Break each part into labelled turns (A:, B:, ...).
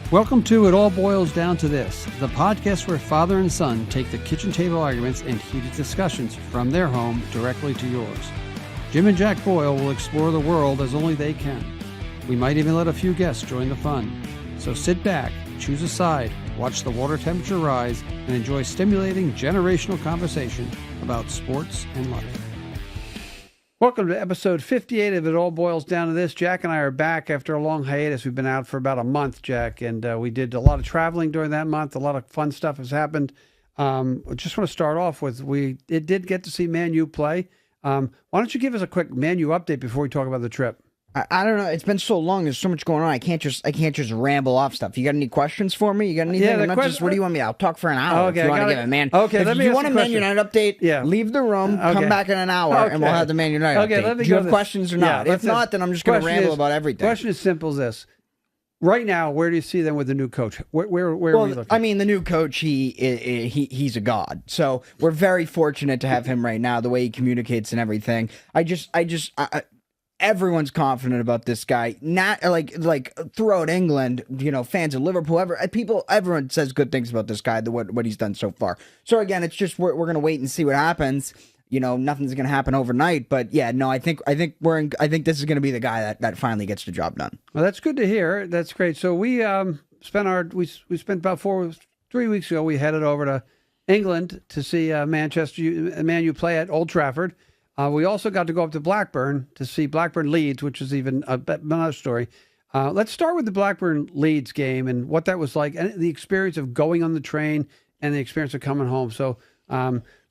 A: Welcome to It All Boils Down to This, the podcast where father and son take the kitchen table arguments and heated discussions from their home directly to yours. Jim and Jack Boyle will explore the world as only they can. We might even let a few guests join the fun. So sit back, choose a side, watch the water temperature rise, and enjoy stimulating generational conversation about sports and life. Welcome to episode 58 of It All Boils Down to This. Jack and I are back after a long hiatus. We've been out for about a month, Jack, and we did a lot of traveling during that month. A lot of fun stuff has happened. I just want to start off with, it did get to see ManU play. Why don't you give us a quick ManU update before we talk about the trip?
B: I don't know. It's been so long. There's so much going on. I can't just ramble off stuff. You got any questions for me? You got anything?
A: Yeah,
B: what do you want me? I'll talk for an hour.
A: Okay,
B: if you want to give it, man.
A: Okay,
B: if you want a Man United update, leave the room, come back in an hour, and we'll have the Man United update. Do you have questions or not? If not, then I'm just going to ramble about everything.
A: The question is simple as this. Right now, where do you see them with the new coach? Where are we looking?
B: I mean, the new coach, he's a god. So we're very fortunate to have him right now, the way he communicates and everything. Everyone's confident about this guy. Not like throughout England, you know, fans of Liverpool, everyone says good things about this guy, what he's done so far. So again, it's just we're gonna wait and see what happens. You know, nothing's gonna happen overnight. But yeah, no, I think this is gonna be the guy that finally gets the job done.
A: Well, that's good to hear. That's great. So we spent about 3 weeks ago. We headed over to England to see ManU play at Old Trafford. We also got to go up to Blackburn to see Blackburn Leeds, which is even another story. Let's start with the Blackburn Leeds game and what that was like, and the experience of going on the train and the experience of coming home. So,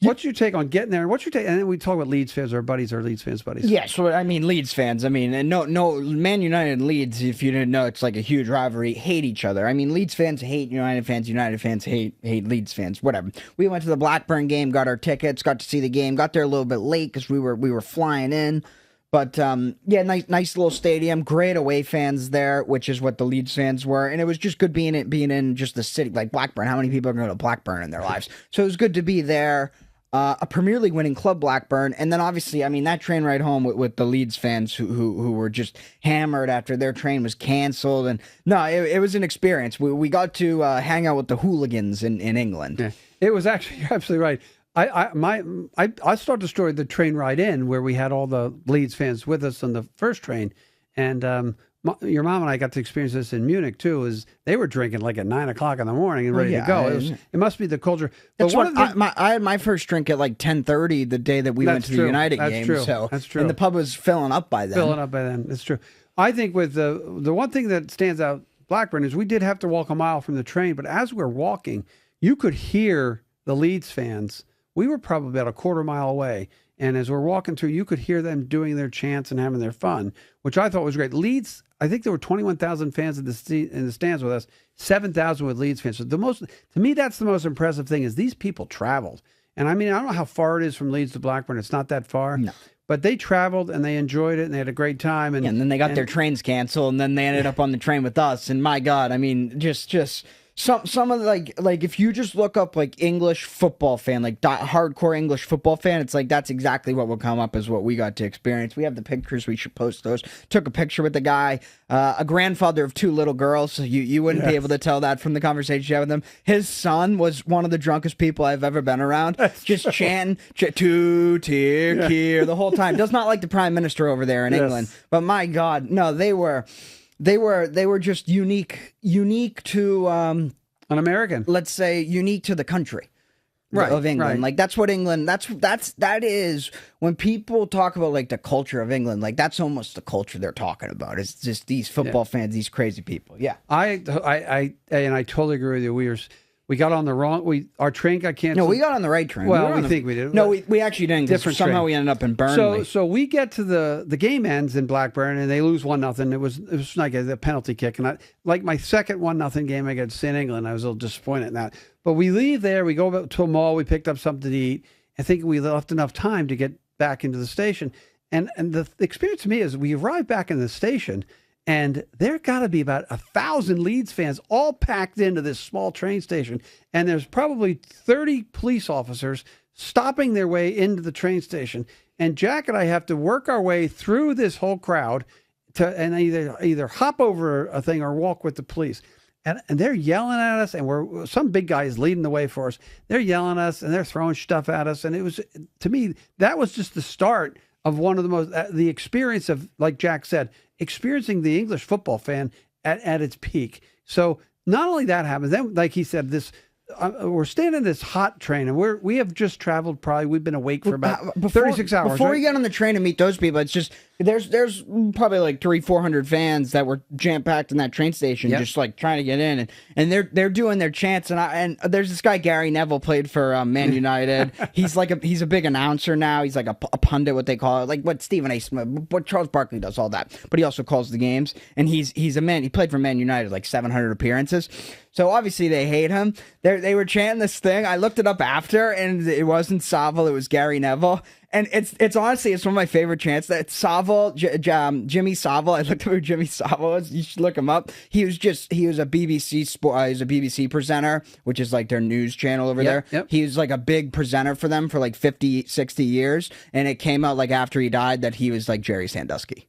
A: what's your take on getting there? What's your take? And then we talk about Leeds fans, our Leeds fans buddies.
B: Yeah, so I mean, Leeds fans. I mean, and no, Man United and Leeds. If you didn't know, it's like a huge rivalry. Hate each other. I mean, Leeds fans hate United fans. United fans hate Leeds fans. Whatever. We went to the Blackburn game, got our tickets, got to see the game. Got there a little bit late because we were flying in. But yeah, nice little stadium. Great away fans there, which is what the Leeds fans were, and it was just good being in just the city like Blackburn. How many people are going to Blackburn in their lives? So it was good to be there. A Premier League winning club, Blackburn, and then obviously, I mean, that train ride home with the Leeds fans who were just hammered after their train was canceled, and no, it was an experience. We got to hang out with the hooligans in England.
A: Yeah. It was actually, you're absolutely right. I started the story, the train ride in, where we had all the Leeds fans with us on the first train, and your mom and I got to experience this in Munich too. Is they were drinking like at 9 o'clock in the morning and ready to go. It must be the culture.
B: But I had my first drink at like 10:30 the day that we went to the United game.
A: True.
B: So
A: that's true.
B: And the pub was filling up by then.
A: That's true. I think with the one thing that stands out Blackburn is we did have to walk a mile from the train, but as we're walking, you could hear the Leeds fans. We were probably about a quarter mile away. And as we're walking through, you could hear them doing their chants and having their fun, which I thought was great. Leeds, I think there were 21,000 fans in the stands with us, 7,000 with Leeds fans. So to me, that's the most impressive thing is these people traveled. And I mean, I don't know how far it is from Leeds to Blackburn. It's not that far. No. But they traveled and they enjoyed it and they had a great time. And
B: then they got their trains canceled and then they ended up on the train with us. And my God, I mean, just some of like if you just look up like English football fan, like hardcore English football fan, it's like that's exactly what will come up as what we got to experience. We have the pictures. We should post those. Took a picture with the guy, a grandfather of 2 little girls. So you wouldn't be able to tell that from the conversation you had with him. His son was one of the drunkest people I've ever been around. Just chanting "to tear" the whole time. Does not like the prime minister over there in England, but my God, no, they were just unique to
A: an American.
B: Let's say unique to the country of England.
A: Right.
B: Like that's what England. That is when people talk about like the culture of England. Like that's almost the culture they're talking about. It's just these football fans, these crazy people. Yeah,
A: I totally agree with you. We got on the wrong. Our train got canceled.
B: No, we got on the right train.
A: Well, we think we did.
B: No, we actually didn't.
A: Different
B: somehow
A: train.
B: We ended up in Burnley.
A: So we get to the game ends in Blackburn and they lose 1-0. It was like a penalty kick, and like my second 1-0 game I got to see in England. I was a little disappointed in that. But we leave there. We go to a mall. We picked up something to eat. I think we left enough time to get back into the station. And the experience to me is we arrived back in the station. And there got to be about 1,000 Leeds fans all packed into this small train station. And there's probably 30 police officers stopping their way into the train station. And Jack and I have to work our way through this whole crowd and either hop over a thing or walk with the police. and they're yelling at us, and some big guy is leading the way for us. They're yelling at us, and they're throwing stuff at us, and it was, to me, that was just the start of one of the most, the experience of, like Jack said, experiencing the English football fan at its peak. So not only that happens, then like he said, this we're staying in this hot train, and we have just traveled. Probably we've been awake for about 36 hours.
B: Before
A: right?
B: we get on the train and meet those people, it's just there's probably like 300-400 fans that were jam packed in that train station, just like trying to get in, and they're doing their chants. And there's this guy Gary Neville, played for Man United. he's a big announcer now. He's like a pundit, what they call it, like what Stephen A. Smith, what Charles Barkley does, all that. But he also calls the games, and he's a man. He played for Man United, like 700 appearances. So obviously they hate him. They were chanting this thing. I looked it up after, and it wasn't Savile, it was Gary Neville. And it's honestly, it's one of my favorite chants. That Savile, Jimmy Savile. I looked up who Jimmy Savile is. You should look him up. He was a BBC he's a BBC presenter, which is like their news channel over there.
A: Yep.
B: He was like a big presenter for them for like 50, 60 years. And it came out like after he died that he was like Jerry Sandusky.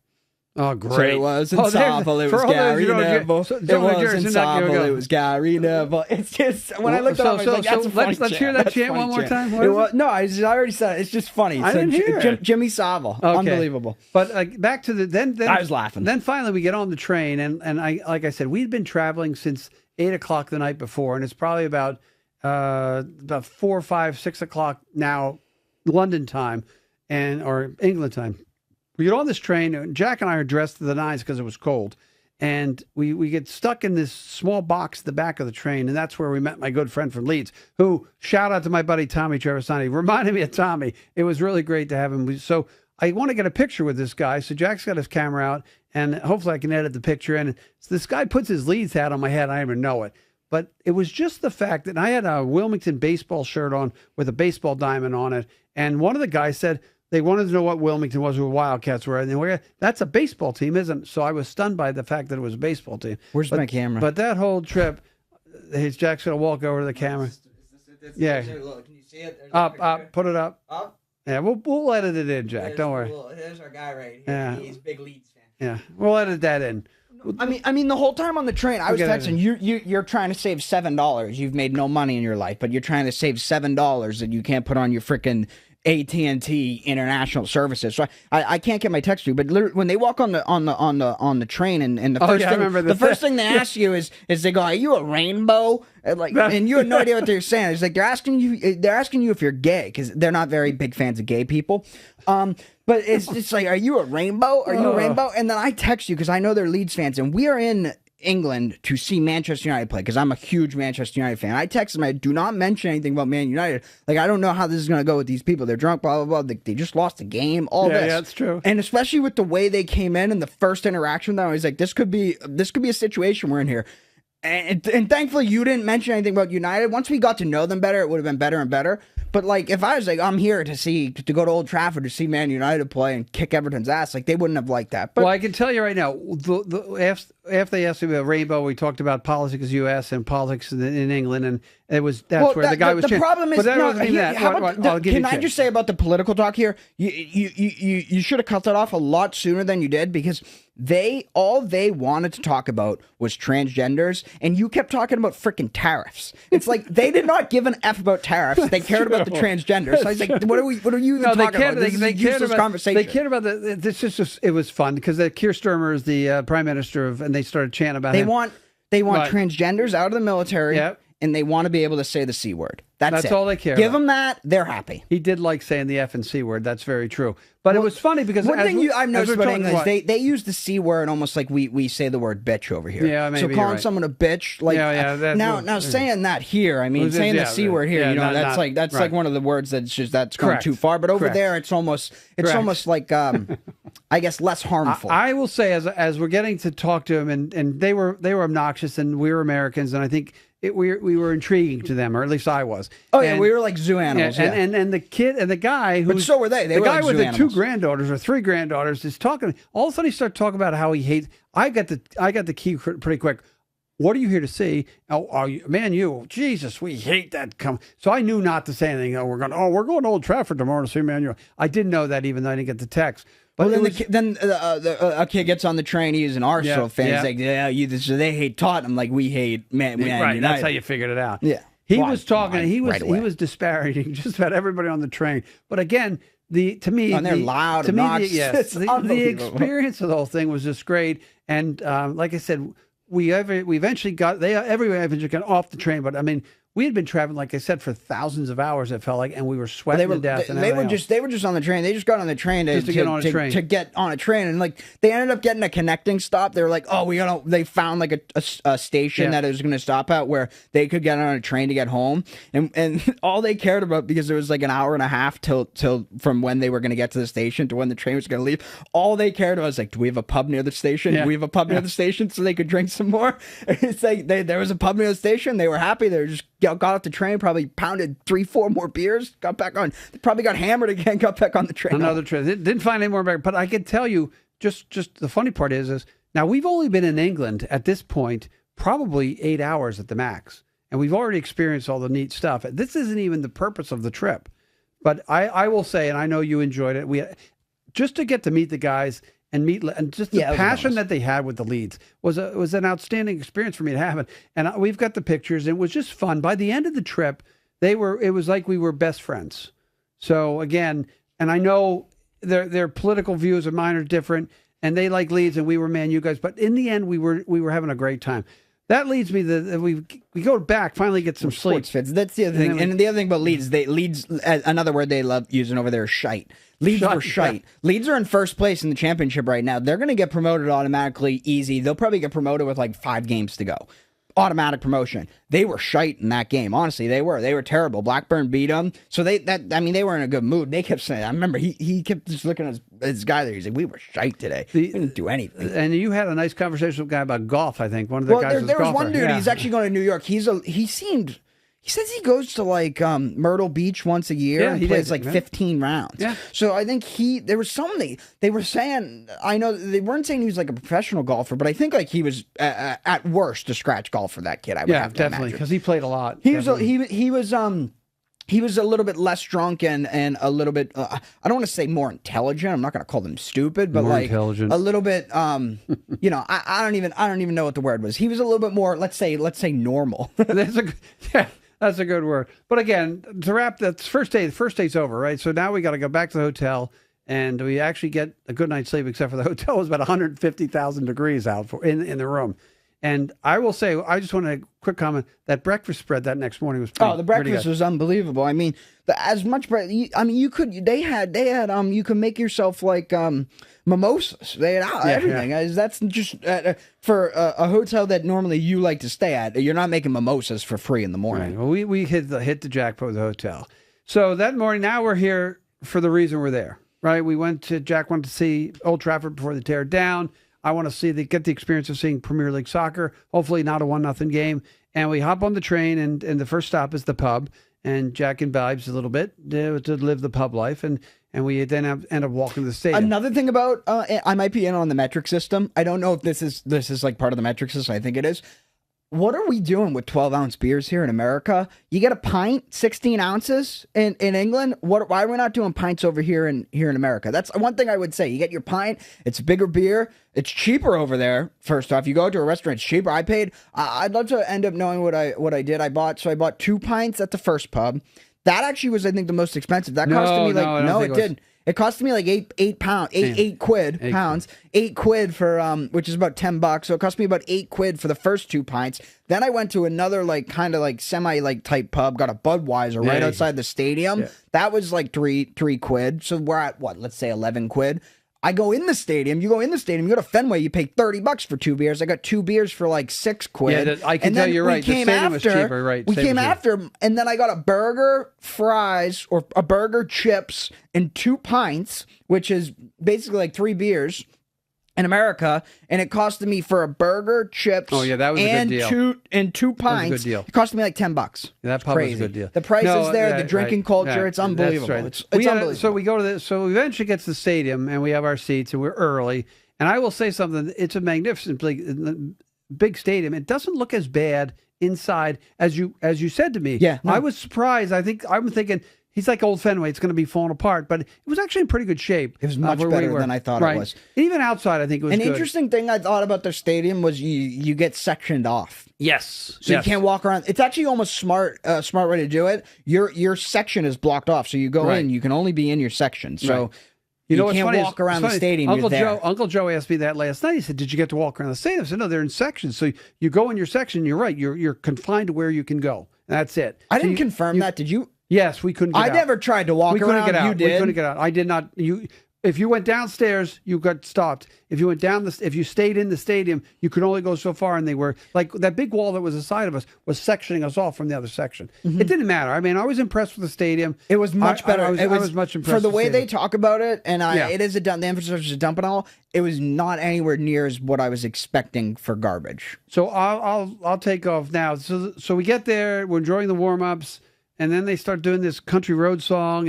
A: Oh, great.
B: So it wasn't Savile, it was Gary Neville. It wasn't Savile, it was Gary Neville. It's just, when I looked up, I was like, that's a funny chant.
A: Let's hear that chant one more time.
B: No, I already said it. It's just funny.
A: I didn't hear it.
B: Jimmy Savile. Okay. Unbelievable.
A: But like, back to then
B: I was laughing.
A: Then finally we get on the train, and I, like I said, we'd been traveling since 8 o'clock the night before, and it's probably about 4, 5, 6 o'clock now, London time, or England time. We get on this train, and Jack and I are dressed to the nines because it was cold. And we get stuck in this small box at the back of the train, and that's where we met my good friend from Leeds, who, shout out to my buddy Tommy Trevisani, reminded me of Tommy. It was really great to have him. So I want to get a picture with this guy. So Jack's got his camera out, and hopefully I can edit the picture. And so this guy puts his Leeds hat on my head. I didn't even know it. But it was just the fact that I had a Wilmington baseball shirt on with a baseball diamond on it. And one of the guys said, they wanted to know what Wilmington was, who Wildcats were, and they were, that's a baseball team, isn't it? So I was stunned by the fact that it was a baseball team.
B: Where's my camera? But
A: that whole trip, Jack's going to walk over to the camera. Yeah.
B: Look, can you see it?
A: Up, put it up.
B: Up?
A: Yeah, we'll edit it in, Jack. Don't worry.
B: There's our guy right here.
A: Yeah.
B: He's a big Leeds fan.
A: Yeah, we'll edit that in.
B: I mean, the whole time on the train, I was texting, you're trying to save $7. You've made no money in your life, but you're trying to save $7 that you can't put on your freaking AT&T international services. So I can't get my text to you, but literally, when they walk on the train, and the first thing they ask you is they go, "Are you a rainbow?" And you have no idea what they're saying. It's like they're asking you if you're gay, because they're not very big fans of gay people. But it's just like, "Are you a rainbow? Are you a rainbow?" And then I text you because I know they're Leeds fans, and we are in England to see Manchester United play, because I'm a huge Manchester United fan. I texted them, I do not mention anything about Man United. Like, I don't know how this is going to go with these people. They're drunk, blah, blah, blah. They just lost the game, all this.
A: Yeah, that's true.
B: And especially with the way they came in and the first interaction, that I was like, this could be a situation we're in here. And thankfully, you didn't mention anything about United. Once we got to know them better, it would have been better and better. But like, if I was like, I'm here to go to Old Trafford to see Man United play and kick Everton's ass, like, they wouldn't have liked that. But,
A: well, I can tell you right now, after they asked me about Rainbow, we talked about politics U.S. and politics in England, and that's where the guy was. The
B: problem is, can I just say about the political talk here? You should have cut that off a lot sooner than you did, because all they wanted to talk about was transgenders, and you kept talking about freaking tariffs. It's like they did not give an F about tariffs. They cared about the transgenders. So I was like, what are you even talking about? This is a useless conversation.
A: They cared about this is just, it was fun because Keir Starmer is the prime minister and they started chanting about him.
B: They want transgenders out of the military.
A: Yep.
B: And they want to be able to say the C word. That's it.
A: All they care
B: Give
A: about.
B: them that, they're happy.
A: He did like saying the F and C word. That's very true. But it was funny because
B: one thing I've noticed about English, they use the C word almost like we say the word bitch over here.
A: Yeah, maybe
B: so calling someone a bitch, like now saying that here, I mean, saying the C word here, that's like one of the words that's gone too far. But over there, it's almost like I guess less harmful.
A: I will say, as we're getting to talk to him, and they were obnoxious, and we were Americans, and I think we were intriguing to them, or at least I was.
B: Oh, yeah, we were like zoo animals.
A: Yeah, and the kid and the guy who.
B: But so were they. They
A: the
B: were
A: guy
B: like
A: with
B: zoo
A: the
B: animals.
A: 2 granddaughters or 3 granddaughters is talking. All of a sudden, he started talking about how he hates. I got the key pretty quick. What are you here to see? Oh, are you ManU? Jesus, we hate that. So I knew not to say anything. We're going to Old Trafford tomorrow to see ManU. I didn't know that, even though I didn't get the text. But
B: Well, then a kid gets on the train. He's an Arsenal fan. He's like, they hate Tottenham like we hate Man United.
A: That's how you figured it out.
B: Yeah.
A: He was talking. He was disparaging just about everybody on the train. But again, to me,
B: they're loud. To me,
A: the experience of the whole thing was just great. And like I said, we eventually got everyone eventually got off the train. But I mean, we had been traveling, like I said, for thousands of hours. It felt like, and we were sweating to death.
B: They were just on the train. They just got on the train to get on a train, and like they ended up getting a connecting stop. They were like, oh, they found like a station that it was going to stop at where they could get on a train to get home, and all they cared about, because it was like an hour and a half till from when they were going to get to the station to when the train was going to leave. All they cared about was like, do we have a pub near the station? Do we have a pub near the station so they could drink some more? It's like there was a pub near the station. They were happy. They were just got off the train, probably pounded 3-4 more beers, got back on. They probably got hammered again, got back on the train.
A: Another train. Didn't find any more back. But I can tell you, just the funny part is now we've only been in England at this point probably 8 hours at the max, and we've already experienced all the neat stuff. This isn't even the purpose of the trip. But I will say, and I know you enjoyed it, just to get to meet the guys and just the passion that they had with the Leeds was an outstanding experience for me to have. And we've got the pictures. It was just fun. By the end of the trip, it was like we were best friends. So again, and I know their political views of mine are different, and they like Leeds and we were Man U guys. But in the end, we were having a great time. That leads me we go back, finally get some sleep.
B: Fits. That's the other thing. And the other thing about Leeds, another word they love using over there is shite. Leeds were shite. Yeah. Leeds are in first place in the championship right now. They're going to get promoted automatically easy. They'll probably get promoted with like 5 games to go. Automatic promotion. They were shite in that game. Honestly, they were terrible. Blackburn beat them. So they were in a good mood. They kept saying, I remember he kept just looking at his guy there. He's like, we were shite today. We didn't do anything.
A: And you had a nice conversation with a guy about golf, I think. One of the guys
B: there was one dude, he's actually going to New York. He says he goes to like Myrtle Beach once a year and plays like 15 rounds. Yeah. So I think there was somebody they were saying. I know they weren't saying he was like a professional golfer, but I think like he was at worst a scratch golfer. That kid, I would have to
A: definitely, because he played a lot.
B: He was a little bit less drunk and a little bit. I don't want to say more intelligent. I'm not going to call them stupid, but more like intelligent. A little bit. I don't even know what the word was. He was a little bit more. Let's say normal.
A: That's a good word. But again, to wrap, the first day's over, right? So now we got to go back to the hotel, and we actually get a good night's sleep, except for the hotel was about 150,000 degrees out in the room. And I will say, I just want a quick comment, that breakfast spread that next morning was pretty,
B: the breakfast was unbelievable. I mean, as much bread, you could make yourself like mimosas. They had everything. That's just for a hotel that normally you like to stay at. You're not making mimosas for free in the morning.
A: Right. Well, we hit the jackpot with the hotel. So that morning, now we're here for the reason we're there, right? Jack went to see Old Trafford before they tear it down. I want to get the experience of seeing Premier League soccer, hopefully not a 1-0 game. And we hop on the train, and the first stop is the pub. And Jack imbibes a little bit to live the pub life. And we then end up walking to the stadium.
B: Another thing about, I might be in on the metric system. I don't know if this is like part of the metric system. I think it is. What are we doing with 12-ounce beers here in America? You get a pint, 16 ounces in England. Why are we not doing pints over here in America? That's one thing I would say. You get your pint. It's a bigger beer. It's cheaper over there. First off, you go to a restaurant, it's cheaper. I'd love to end up knowing what I did. I bought 2 pints at the first pub. That actually was, I think, the most expensive. That cost me it didn't. It cost me like eight quid for which is about $10. So it cost me about £8 for the first 2 pints. Then I went to another like kind of like semi like type pub, got a Budweiser right outside the stadium. Yeah. That was like three quid. So we're at what? Let's say 11 quid. I go in the stadium. You go to Fenway. You pay $30 for 2 beers. I got 2 beers for like 6 quid.
A: Yeah, I can tell you're right. The stadium was cheaper, right?
B: We came after, and then I got a burger, fries, or a burger, chips, and 2 pints, which is basically like 3 beers in America, and it costed me for a burger, chips,
A: that was a good deal.
B: and 2 pints.
A: That was a good deal.
B: It cost me like $10.
A: Yeah, that pub was a good deal.
B: The price is there, the drinking culture, it's unbelievable. Right. It's unbelievable.
A: So we go to so we eventually get to the stadium, and we have our seats, and we're early. And I will say something, it's a magnificent big stadium. It doesn't look as bad inside as you said to me.
B: Yeah, no.
A: I was surprised. I'm thinking he's like Old Fenway. It's going to be falling apart, but it was actually in pretty good shape.
B: It was much better than I thought it was.
A: Even outside, I think it was
B: An
A: good.
B: interesting thing I thought about their stadium was you get sectioned off.
A: Yes.
B: So you can't walk around. It's actually almost smart way to do it. Your section is blocked off, so you go in. You can only be in your section. So you can't walk around the stadium.
A: Uncle Joe asked me that last night. He said, "Did you get to walk around the stadium?" I said, "No, they're in sections. So you go in your section. You're right. You're confined to where you can go. That's it."
B: I didn't confirm that. Did you?
A: Yes, we couldn't get out.
B: I never tried to walk around.
A: Get out.
B: You did.
A: We couldn't get out. I did not. If you went downstairs, you got stopped. If you went down if you stayed in the stadium, you could only go so far, and they were like that big wall that was the side of us was sectioning us off from the other section. It didn't matter. I mean, I was impressed with the stadium.
B: It was much better.
A: I was much impressed
B: for the
A: with
B: way
A: the
B: they talk about it, and it is the emphasis is a dump and all. It was not anywhere near as what I was expecting for garbage.
A: So I'll take off now. So we get there, we're enjoying the warm ups, and then they start doing this country road song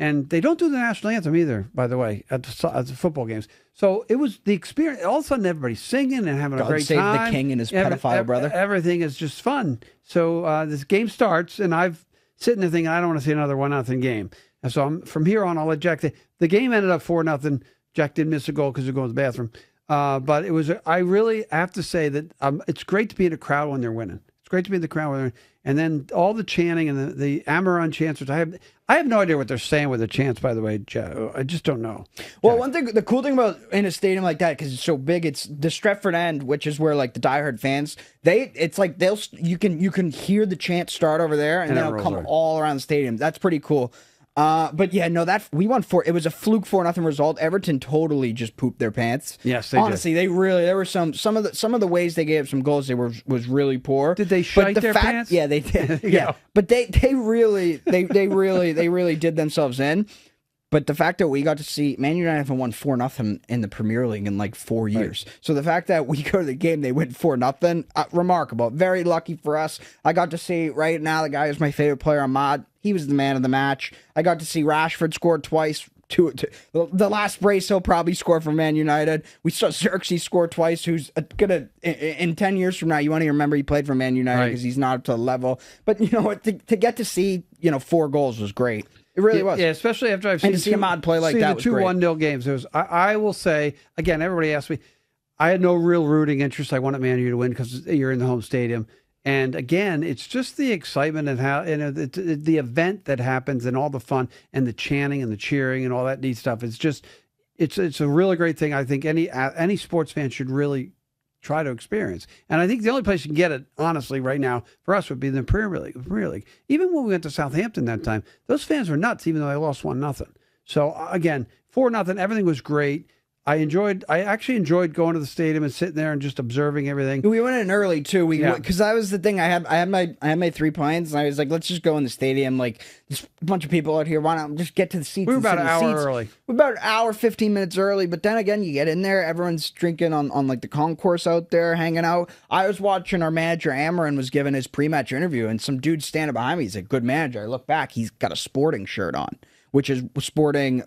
A: and they don't do the national anthem either, by the way, at the football games. So it was the experience. All of a sudden, everybody's singing and having a great time.
B: God save the king and his pedophile brother.
A: Everything is just fun. So this game starts, and I've sitting there thinking, I don't want to see another 1-0 game. And so from here on, I'll let Jack. The game ended up 4-0. Jack did miss a goal because he was going to the bathroom. But it was. I really have to say that it's great to be in a crowd when they're winning. It's great to be in the crowd when they're winning. And then all the chanting and the Amaran chants, which I have no idea what they're saying with the chants, by the way, Joe. I just don't know.
B: Well, the cool thing about in a stadium like that, because it's so big, it's the Stretford end, which is where like the diehard fans, you can hear the chant start over there, and then it'll come all around the stadium. That's pretty cool. But yeah, no, we won 4. It was a fluke 4-0 result. Everton totally just pooped their pants.
A: Yes, they
B: honestly,
A: did.
B: there were some of the ways they gave some goals. Was really poor.
A: Did they shite their pants?
B: Yeah, they did. Yeah, but they really did themselves in. But the fact that we got to see Man United haven't won 4-0 in the Premier League in like 4 years. Right. So the fact that we go to the game, they win 4-0, remarkable. Very lucky for us. I got to see right now the guy who's my favorite player, Ahmad. He was the man of the match. I got to see Rashford score twice. The last brace he'll probably score for Man United. We saw Xerxes score twice, who's gonna in 10 years from now, you want to remember he played for Man United because he's not up to the level. But you know what? To get to see 4 goals was great. It really was.
A: Yeah, especially after I've seen
B: to see Ahmad play like that was great.
A: 2-1-0 games. I will say, again, everybody asked me, I had no real rooting interest. I wanted Man U to win because you're in the home stadium. And again, it's just the excitement and how the event that happens and all the fun and the chanting and the cheering and all that neat stuff. It's just it's a really great thing. I think any sports fan should really try to experience. And I think the only place you can get it, honestly, right now for us would be the Premier League. Even when we went to Southampton that time, those fans were nuts, even though they lost 1-0. So again, 4-0, everything was great. I actually enjoyed going to the stadium and sitting there and just observing everything.
B: We went in early too. Because that was the thing. I had my 3 pints, and I was like, let's just go in the stadium. Like, there's a bunch of people out here. Why not just get to the seats?
A: We were about an hour early.
B: We're about an hour, 15 minutes early. But then again, you get in there, everyone's drinking on like the concourse out there, hanging out. I was watching our manager Amaran was giving his pre-match interview, and some dude standing behind me. He's a good manager. I look back, he's got a Sporting shirt on, which is Sporting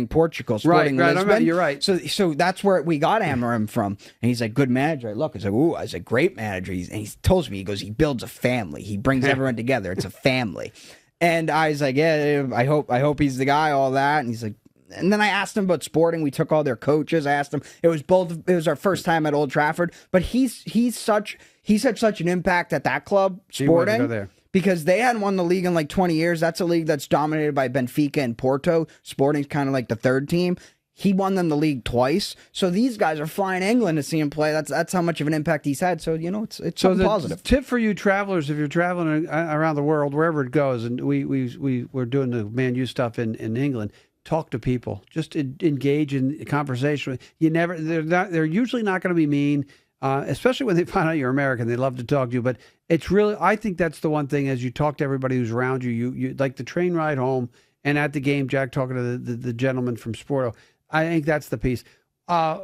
B: Portugal, Sporting Lisbon.
A: You're right.
B: So that's where we got Amarim from. And he's like, good manager. I look, I said, ooh, I said, great manager. And he tells me, he goes, he builds a family. He brings everyone together. It's a family. And I was like, yeah, I hope he's the guy, all that. And he's like, and then I asked him about Sporting. We took all their coaches. I asked him, it was our first time at Old Trafford, but he's had such an impact at that club, Sporting.
A: Go there.
B: Because they hadn't won the league in like 20 years. That's a league that's dominated by Benfica and Porto. Sporting's kind of like the third team. He won them the league twice. So these guys are flying England to see him play. That's how much of an impact he's had. So, it's something positive.
A: Tip for you travelers, if you're traveling around the world, wherever it goes, and we're doing the Man U stuff in England, talk to people. Just engage in conversation. They're usually not going to be mean. Especially when they find out you're American, they love to talk to you. But it's really, I think that's the one thing, as you talk to everybody who's around you, you like the train ride home and at the game, Jack talking to the gentleman from Sporto. I think that's the piece. As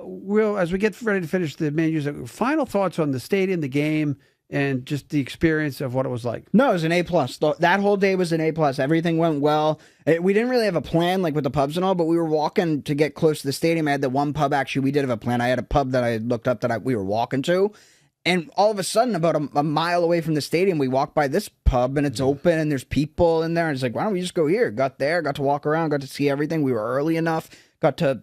A: we get ready to finish the Man U, final thoughts on the stadium, the game, and just the experience of what it was like.
B: No, it was an A+. That whole day was an A+. Everything went well. We didn't really have a plan, like with the pubs and all, but we were walking to get close to the stadium. I had the one pub, actually, we did have a plan. I had a pub that I had looked up that we were walking to. And all of a sudden, about a mile away from the stadium, we walk by this pub and it's open and there's people in there. And it's like, why don't we just go here? Got there, got to walk around, got to see everything. We were early enough, got to,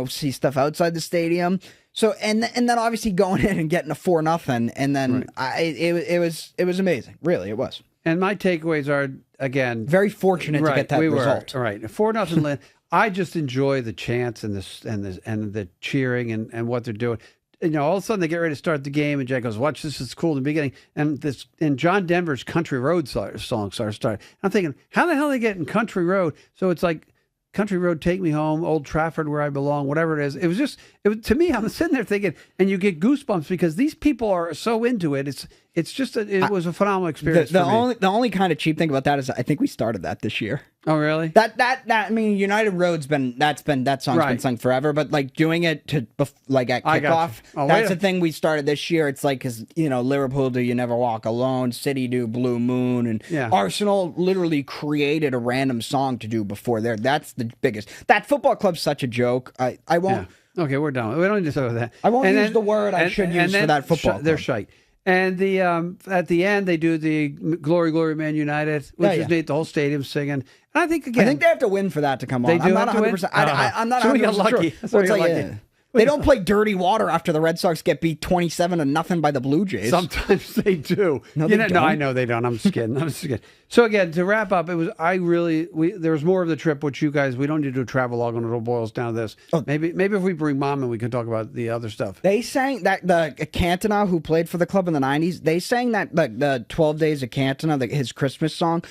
B: see stuff outside the stadium. So, and then obviously going in and getting a 4-0. And then it was amazing. Really, it was.
A: And my takeaways are, again,
B: very fortunate to get that result.
A: Right. 4-0. I just enjoy the chants and the cheering and what they're doing. All of a sudden they get ready to start the game, and Jack goes, "Watch this! It's cool in the beginning." And John Denver's Country Road song started. I'm thinking, how the hell are they getting Country Road? So it's like Country Road, Take Me Home, Old Trafford, Where I Belong, whatever it is. It was to me, I'm sitting there thinking, and you get goosebumps because these people are so into it. It was a phenomenal experience.
B: The only kind of cheap thing about that is I think we started that this year.
A: Oh, really?
B: That I mean, United Road's that song's been sung forever, but like doing it at kickoff, that's the thing we started this year. It's like, because Liverpool do You Never Walk Alone, City do Blue Moon, and Arsenal literally created a random song to do before there. That's the biggest. That football club's such a joke. I won't.
A: Yeah. Okay, we're done. We don't need to talk about that.
B: I won't use the word I should use for that football club.
A: They're shite. And at the end they do the Glory Glory Man United, which is neat. The whole stadium singing. And I think they have to
B: win for that to come on.
A: They do
B: I'm not 100%. I'm not 100%
A: so we got lucky.
B: Sure.
A: So we got lucky.
B: They don't play dirty water after the Red Sox get beat 27-0 by the Blue Jays.
A: Sometimes they do.
B: No, they don't.
A: No, I know they don't. I'm just kidding. So again, to wrap up, there was more of the trip, which you guys, we don't need to do a travelogue when it all boils down to this. Oh. Maybe if we bring Mom and we can talk about the other stuff.
B: They sang that the Cantona, who played for the club in the 90s, they sang that the 12 Days of Cantona, his Christmas song,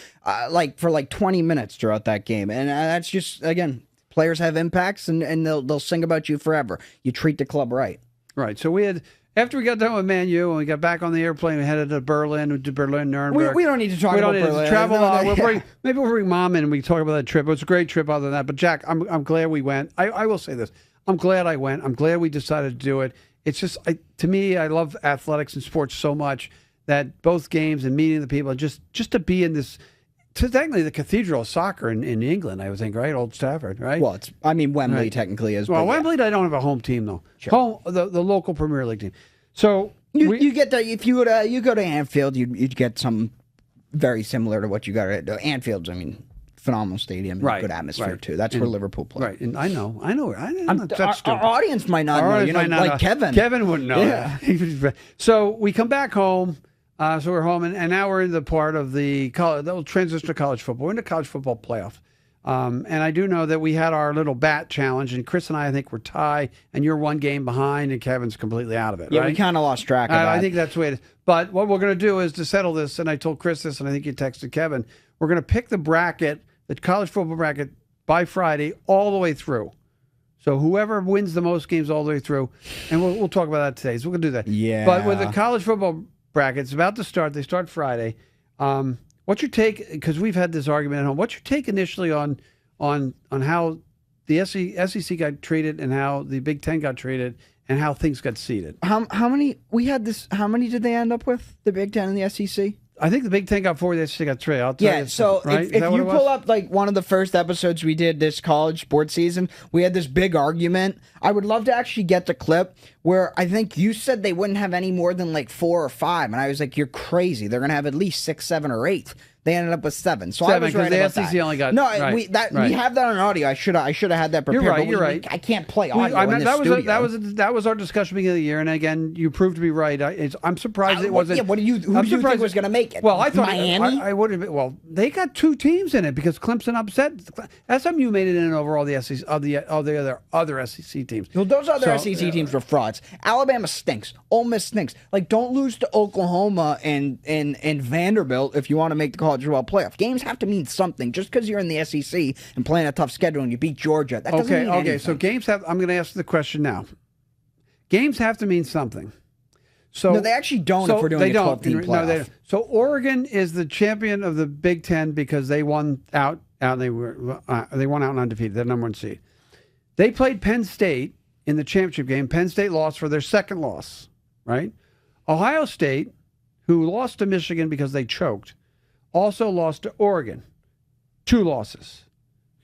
B: for 20 minutes throughout that game. And that's just, again, players have impacts, and they'll sing about you forever. You treat the club right.
A: Right. So after we got done with ManU and we got back on the airplane, we headed to Berlin, Nuremberg.
B: We don't need to talk about Berlin.
A: To travel. Maybe we'll bring Mom in and we talk about that trip. It was a great trip other than that. But Jack, I'm glad we went. I will say this. I'm glad I went. I'm glad we decided to do it. It's just, to me, I love athletics and sports so much that both games and meeting the people, just to be in this. To technically the cathedral of soccer in England, I would think, right? Old Trafford, right?
B: Well, Wembley technically is.
A: Well, Wembley, they don't have a home team though. Sure. The local Premier League team. So
B: you get if you go to Anfield, you'd get something very similar to what you got at Anfield's. I mean, phenomenal stadium, and good atmosphere too. That's where Liverpool play.
A: Right, and I know.
B: Our audience might not know. Kevin.
A: Kevin wouldn't know. Yeah. So we come back home. So we're home, and now we're in the part of the transition to college football. We're in the college football playoff. And I do know that we had our little bat challenge, and Chris and I think, we're tied, and you're one game behind, and Kevin's completely out of it.
B: Yeah,
A: right?
B: We kind of lost track of that.
A: I think that's the way it is. But what we're going to do is to settle this, and I told Chris this, and I think you texted Kevin, we're going to pick the college football bracket, by Friday all the way through. So whoever wins the most games all the way through, and we'll talk about that today. So we're going to do that.
B: Yeah.
A: But with the college football brackets about to start. They start Friday. What's your take? Because we've had this argument at home. What's your take initially on how the SEC got treated and how the Big Ten got treated and how things got seeded?
B: How many we had this? How many did they end up with? The Big Ten and the SEC.
A: I think the Big Ten got 4, the SEC got 3. I'll tell you.
B: So
A: right?
B: if you pull up one of the first episodes we did this college sports season, we had this big argument. I would love to actually get the clip where I think you said they wouldn't have any more than 4 or 5, and I was like, "You're crazy. They're going to have at least 6, 7, or 8." They ended up with 7. So
A: 7,
B: I was right
A: the
B: about
A: SEC
B: that.
A: only got
B: we have that on audio. I should have had that prepared.
A: You're right.
B: I can't play audio in this studio.
A: That was our discussion beginning of the year, and again, you proved to be right. I'm surprised it wasn't.
B: Yeah, who do you think was going to make it?
A: Well, I thought
B: Miami.
A: I would have. Well, they got 2 teams in it because Clemson upset. SMU made it in over all the SEC of the other SEC teams.
B: Well, those other SEC teams were frauds. Alabama stinks. Ole Miss stinks. Don't lose to Oklahoma and Vanderbilt if you want to make the college football playoff. Games have to mean something. Just because you're in the SEC and playing a tough schedule and you beat Georgia, that doesn't mean anything.
A: So games have. I'm going to ask the question now. Games have to mean something. So
B: no, they actually don't. If we're doing a 12-team playoff.
A: No, they don't. So Oregon is the champion of the Big Ten because they won out. They won out and undefeated. They're number 1 seed. They played Penn State in the championship game. Penn State lost for their second loss. Right. Ohio State, who lost to Michigan because they choked, also lost to Oregon. 2 losses.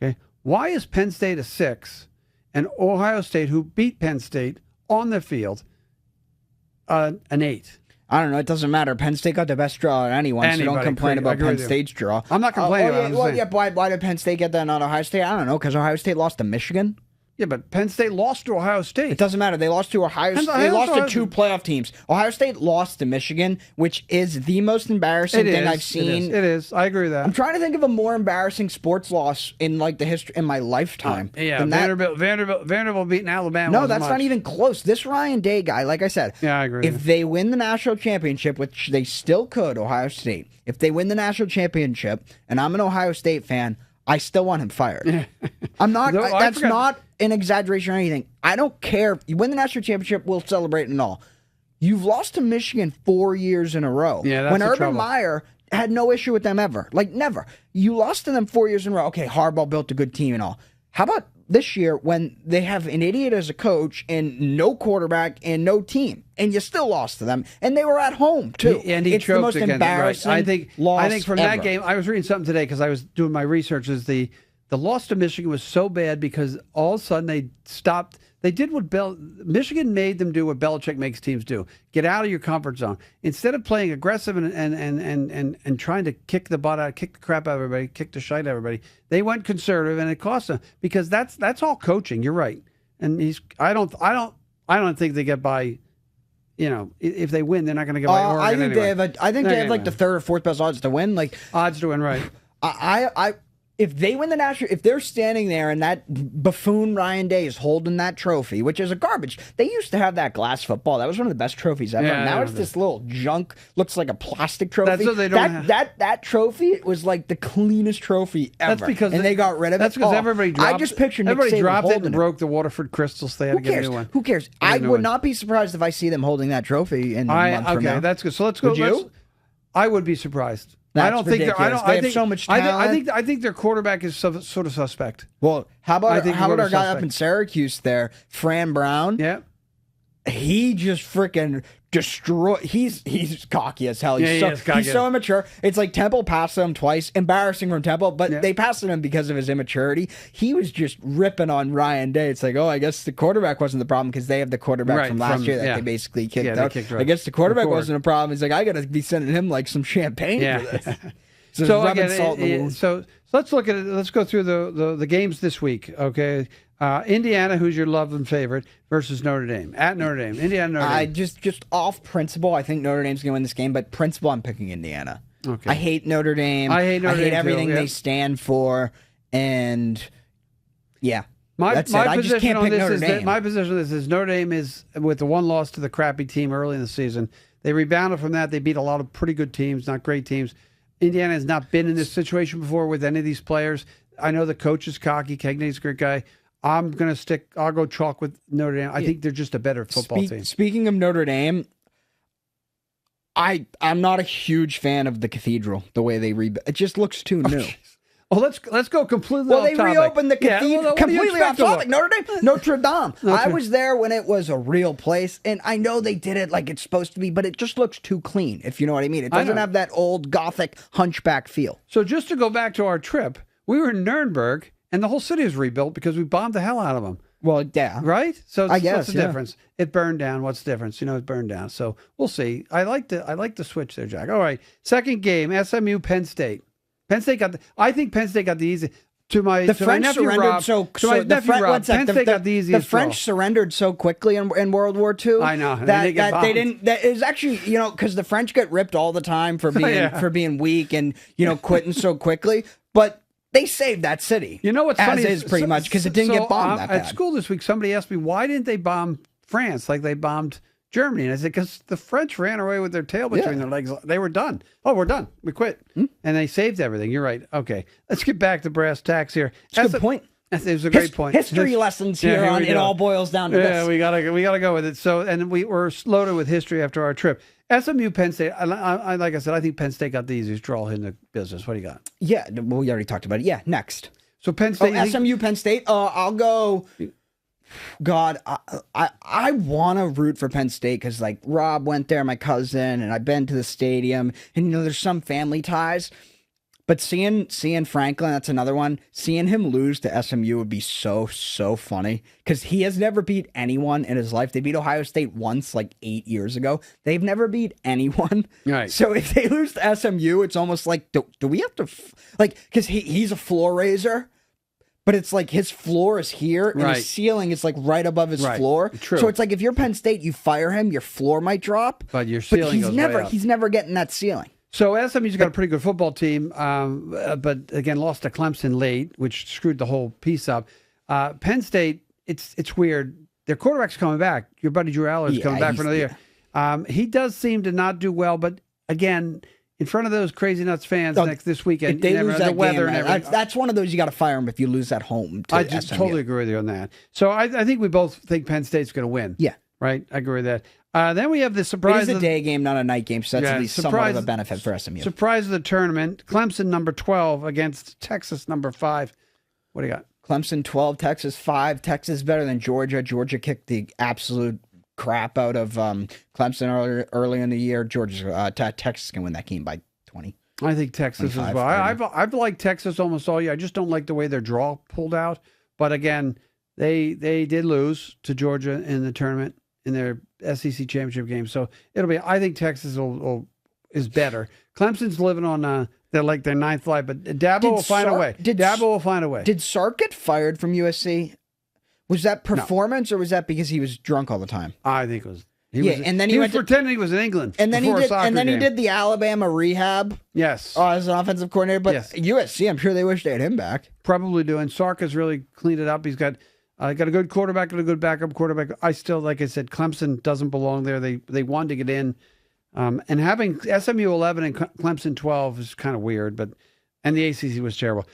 A: Okay. Why is Penn State a 6 and Ohio State, who beat Penn State on the field, an 8?
B: I don't know. It doesn't matter. Penn State got the best draw of anyone, so don't complain about Penn State's draw.
A: I'm not complaining about it.
B: Why did Penn State get that, not Ohio State? I don't know, because Ohio State lost to Michigan.
A: Yeah, but Penn State lost to Ohio State.
B: It doesn't matter. They lost to Ohio State. They lost to 2 playoff teams. Ohio State lost to Michigan, which is the most embarrassing thing I've seen.
A: It is. I agree with that.
B: I'm trying to think of a more embarrassing sports loss in like the history in my lifetime.
A: Yeah, Vanderbilt beating Alabama.
B: No, that's not even close. This Ryan Day guy, like I said,
A: I agree.
B: If they win the national championship, which they still could, Ohio State. If they win the national championship, and I'm an Ohio State fan, I still want him fired. I'm not. That's not an exaggeration or anything. I don't care. You win the national championship, we'll celebrate and all. You've lost to Michigan 4 years in a row.
A: Yeah, that's
B: when
A: the
B: Urban
A: trouble.
B: Meyer had no issue with them ever. Like, never. You lost to them 4 years in a row. Okay, Harbaugh built a good team and all. How about this year when they have an idiot as a coach and no quarterback and no team, and you still lost to them, and they were at home too.
A: And he
B: it's the most embarrassing
A: I think from
B: ever.
A: that game, I was reading something today because I was doing my research. Is the loss to Michigan was so bad because all of a sudden they stopped. They did what Michigan made them do what Belichick makes teams do: get out of your comfort zone. Instead of playing aggressive and trying to kick the butt out, kick the crap out of everybody, kick the shite out of everybody, they went conservative, and it cost them because that's all coaching. You're right, and I don't think they get by. You know, if they win, they're not going to get by Oregon.
B: I think they have like the 3rd or 4th best odds to win. Like
A: odds to win, right?
B: If they win the national, if they're standing there and that buffoon Ryan Day is holding that trophy, which is a garbage. They used to have that glass football. That was one of the best trophies ever.
A: Yeah,
B: now it's this little junk, looks like a plastic trophy.
A: That's what they don't
B: that trophy was like the cleanest trophy ever.
A: That's because
B: they got rid of it.
A: That's because everybody dropped
B: I just picture Nick
A: everybody
B: Saban
A: dropped it and
B: it.
A: broke the Waterford crystals. They had to get a new one.
B: Who cares? I would not be surprised if I see them holding that trophy in a month from now.
A: Okay, that's good. So let's go.
B: Would you?
A: I would be surprised.
B: That's
A: I don't think
B: ridiculous.
A: they're.
B: They have so much talent.
A: I think their quarterback is sort of suspect.
B: Well, how about our guy
A: suspect.
B: up in Syracuse there, Fran Brown?
A: Yeah,
B: he just freaking destroyed. He's cocky as hell. He's so immature. It's like Temple passed him twice, embarrassing from Temple, but they passed him because of his immaturity. He was just ripping on Ryan Day. It's like, I guess the quarterback wasn't the problem because they have the quarterback from last year that they basically kicked out. I guess the quarterback wasn't a problem. He's like, I got to be sending him like some champagne for this. So
A: again, so let's look at it. Let's go through the games this week. Okay. Indiana, who's your love and favorite, versus Notre Dame. At Notre Dame. Indiana, Notre Dame.
B: Just off principle, I think Notre Dame's going to win this game, but principle, I'm picking Indiana.
A: Okay.
B: I hate Notre Dame.
A: I hate
B: everything they stand for, and yeah.
A: My position on this is Notre Dame is, with the one loss to the crappy team early in the season, they rebounded from that. They beat a lot of pretty good teams, not great teams. Indiana has not been in this situation before with any of these players. I know the coach is cocky. Kegne's a great guy. I'll go chalk with Notre Dame. I think they're just a better football team.
B: Speaking of Notre Dame, I'm not a huge fan of the cathedral, the way they rebuilt. It just looks too new.
A: Oh, let's go completely off topic.
B: Well, they reopened the cathedral completely off topic. Notre Dame. I was there when it was a real place, and I know they did it like it's supposed to be, but it just looks too clean, if you know what I mean. It doesn't have that old Gothic hunchback feel.
A: So just to go back to our trip, we were in Nuremberg, and the whole city was rebuilt because we bombed the hell out of them.
B: Well, yeah.
A: Right? So
B: I guess,
A: what's the difference? It burned down. What's the difference? It burned down. So we'll see. I like the switch there, Jack. All right. Second game, SMU, Penn State. I think Penn State got the easy. To my nephew Rob. Penn State got the easiest.
B: The French surrendered so quickly in World War II.
A: I know
B: that they didn't. That is actually, because the French get ripped all the time for being for being weak and quitting so quickly, but they saved that city.
A: You know what's funny
B: is pretty much because it didn't get bombed that bad.
A: At school this week, somebody asked me, why didn't they bomb France like they bombed Germany? And I said, because the French ran away with their tail between their legs. They were done. Oh, we're done. We quit. And they saved everything. You're right. Okay. Let's get back to brass tacks here.
B: That's a good point.
A: It was a great point.
B: History lessons here on It All Boils Down to This.
A: Yeah, we gotta go with it. So, and we were loaded with history after our trip. SMU, Penn State. I like I said, I think Penn State got the easiest draw in the business. What do you got?
B: Yeah, well, we already talked about it. Yeah, next.
A: So Penn State.
B: SMU, Penn State. I'll go. God, I want to root for Penn State because like Rob went there, my cousin, and I've been to the stadium, and there's some family ties. But seeing Franklin, that's another one. Seeing him lose to SMU would be so funny because he has never beat anyone in his life. They beat Ohio State once, like 8 years ago. They've never beat anyone.
A: Right.
B: So if they lose to SMU, it's almost like, do we have to because he's a floor raiser. But it's like his floor is here and his ceiling is like right above his floor.
A: True.
B: So it's like if you're Penn State, you fire him, your floor might drop.
A: But your ceiling goes way up.
B: He's never getting that ceiling.
A: So SMU's got a pretty good football team, but again lost to Clemson late, which screwed the whole piece up. Penn State, it's weird. Their quarterback's coming back. Your buddy Drew Aller's coming back for another year. He does seem to not do well, but again, in front of those crazy nuts fans this weekend,
B: if they lose that
A: weather
B: game,
A: and everything.
B: That's one of those you got to fire him if you lose at home.
A: I just totally agree with you on that. So I think we both think Penn State's going to win.
B: Yeah.
A: Right? I agree with that. Then we have the surprise.
B: It is a day game, not a night game, so that's at least somewhat of a benefit for SMU.
A: Surprise of the tournament, Clemson number 12 against Texas number 5. What do you got?
B: Clemson 12, Texas 5. Texas better than Georgia. Georgia kicked the absolute crap out of Clemson early in the year. Texas can win that game by 20.
A: I think Texas as well. I've liked Texas almost all year. I just don't like the way their draw pulled out. But again, they did lose to Georgia in the tournament in their SEC championship game. So I think Texas is better. Clemson's living on they're like their ninth life, but Dabo will find a way. Dabo will find a way.
B: Did Sark get fired from USC? Was that performance or was that because he was drunk all the time?
A: I think it was.
B: And then
A: he was pretending he was in England.
B: And then he did the Alabama rehab.
A: Yes.
B: As an offensive coordinator. But
A: yes.
B: USC, I'm sure they wish they had him back.
A: Probably do. And Sark has really cleaned it up. He's got a good quarterback and a good backup quarterback. I still, like I said, Clemson doesn't belong there. They wanted to get in. And having SMU 11 and Clemson 12 is kind of weird. And the ACC was terrible.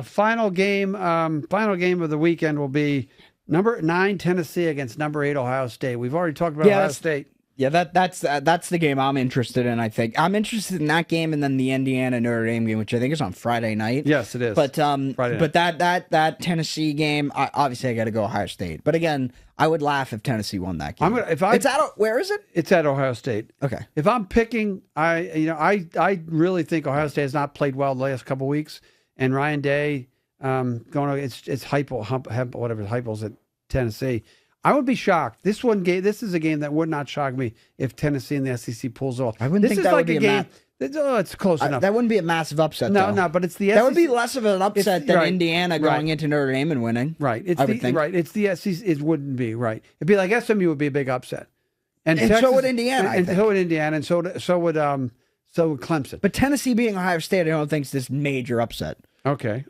A: Final game of the weekend will be number 9 Tennessee against number 8 Ohio State. We've already talked about Ohio State.
B: Yeah, that's the game I'm interested in. I think I'm interested in that game and then the Indiana Notre Dame game, which I think is on Friday night.
A: Yes, it is.
B: But that Tennessee game, obviously I got to go Ohio State. But again, I would laugh if Tennessee won that game. Where is it?
A: It's at Ohio State.
B: Okay.
A: If I'm picking, I really think Ohio State has not played well the last couple of weeks, and Ryan Day. It's Heupel's at Tennessee. I would be shocked. This is a game that would not shock me if Tennessee and the SEC pulls off.
B: I wouldn't think that would be a game.
A: It's close enough.
B: That wouldn't be a massive upset.
A: No, but it's the SEC.
B: That would be less of an upset than Indiana going into Notre Dame and winning.
A: Right.
B: It's
A: the SEC. It wouldn't be right. It'd be like SMU would be a big upset,
B: and Texas, so would Indiana.
A: And so would Indiana, and so would Clemson.
B: But Tennessee beating Ohio State, I don't think is this major upset.
A: Okay,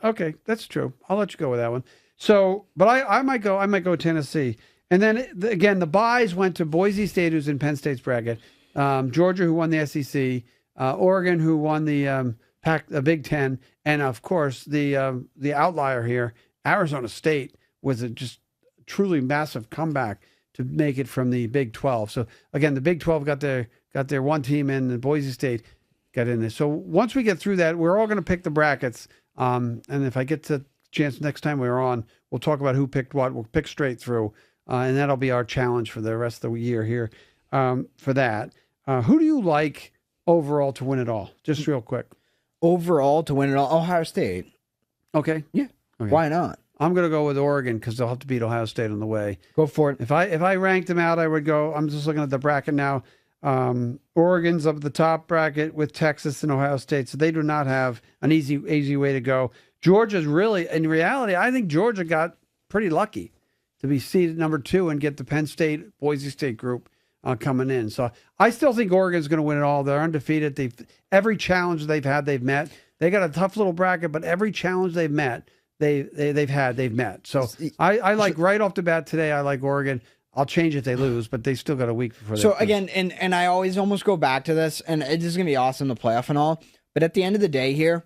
A: that's true. I'll let you go with that one. So, but I might go Tennessee. And then again, the byes went to Boise State, who's in Penn State's bracket, Georgia, who won the SEC, Oregon, who won the Big Ten, and of course the outlier here, Arizona State, was a just truly massive comeback to make it from the Big 12. So again, the Big 12 got their one team in, and Boise State got in there. So once we get through that, we're all going to pick the brackets. And if I get to chance next time we're on, we'll talk about who picked what. We'll pick straight through, and that'll be our challenge for the rest of the year here. For that, who do you like overall to win it all? Just real quick.
B: Overall to win it all, Ohio State.
A: Okay.
B: Yeah.
A: Okay.
B: Why not?
A: I'm going to go with Oregon because they'll have to beat Ohio State on the way.
B: Go for it.
A: If I ranked them out, I would go. I'm just looking at the bracket now. Oregon's up at the top bracket with Texas and Ohio State, so they do not have an easy way to go. Georgia's really, in reality, I think Georgia got pretty lucky to be seeded number 2 and get the Penn State, Boise State group coming in. So I still think Oregon's going to win it all. They're undefeated. Every challenge they've had, they've met. They got a tough little bracket, but every challenge they've met, they've met. So I like right off the bat today, I like Oregon. I'll change if they lose, but they still got a week before.
B: So again, and I always almost go back to this, and it's just gonna be awesome, the playoff and all. But at the end of the day, here,